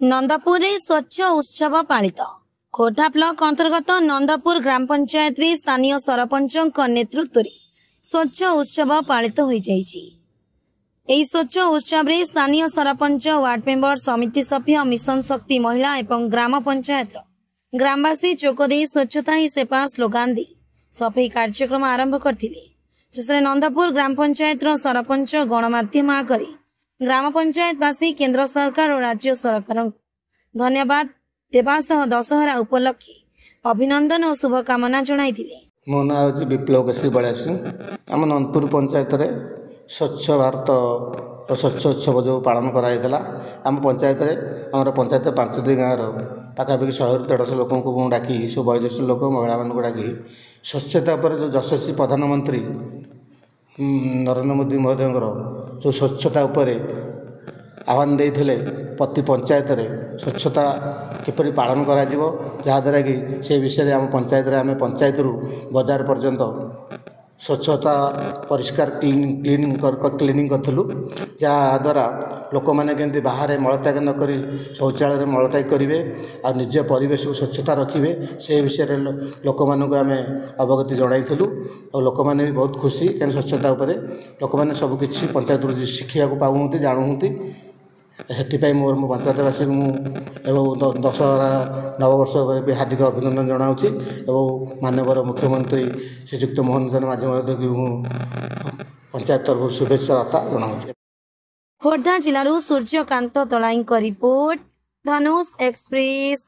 नंदपुर रे स्वच्छ उत्सव पालित। खोर्धा ब्लॉक अंतर्गत नंदपुर ग्राम पंचायत रे स्थानीय सरपंच नेतृत्व रे स्वच्छ उत्सव पालित हो जाइछि। एही स्वच्छ उत्सव रे स्थानीय सरपंच, वार्ड मेंबर, समिति सभ्य, मिशन शक्ति महिला एवं ग्राम पंचायत ग्रामवासी चोकदे स्वच्छता ही सेवा स्लोगान दे सफाई कार्यक्रम आरंभ करथिले। शेषे नंदपुर ग्राम पंचायत सरपंच गणमाध्यम आगे ग्राम पंचायतवासी केंद्र सरकार और राज्य सरकार धन्यवाद देवा सह दशहरा उपलक्षे अभिनंदन और शुभकामना जणाइथिले। मो ना हूँ विप्लव केशरी बलिया। आम नंदपुर पंचायत रे स्वच्छ भारत और स्वच्छ उत्सव जो पालन कराइला आम पंचायत आम पंचायत 5टी गाँव पाखापाखि 100-150 लोक को डाकी सब वयोज्येष्ठ लोक महिला मान डाकी स्वच्छता पर जो यशस्वी प्रधानमंत्री नरेंद्र मोदी महोदय जो स्वच्छता उपर आह्वान देते प्रति पंचायत रे स्वच्छता किपरि पालन करा जिवो जहाँद्वारा कि से विषय आम पंचायत रे आम पंचायत रु बाजार पर्यंत स्वच्छता परिष्कार क्लीनिंग करूँ जहाँद्वारा लोक मैंने केमती बाहर मलत्याग न करी शौचालय मलत्याग करेंगे और निज परिवेश को स्वच्छता रखिए से विषय लोक मानक आम अवगति जनइलु और लोक मैंने भी बहुत खुशी कहीं स्वच्छता उपर लोक मैंने सबकि पंचायत शिखा पाऊँ जानूँ से मोर मो पंचायतवासी को दशहरा नववर्ष भी हार्दिक अभिनंदन जनाऊँगी और माननीय मुख्यमंत्री श्रीजुक्त मोहन चरण माझी महोदय पंचायत तरफ शुभेच्छा वार्ता जनाऊँगी। खोर्धा जिलू सूर्यकांत तलाई रिपोर्ट, धनुष एक्सप्रेस।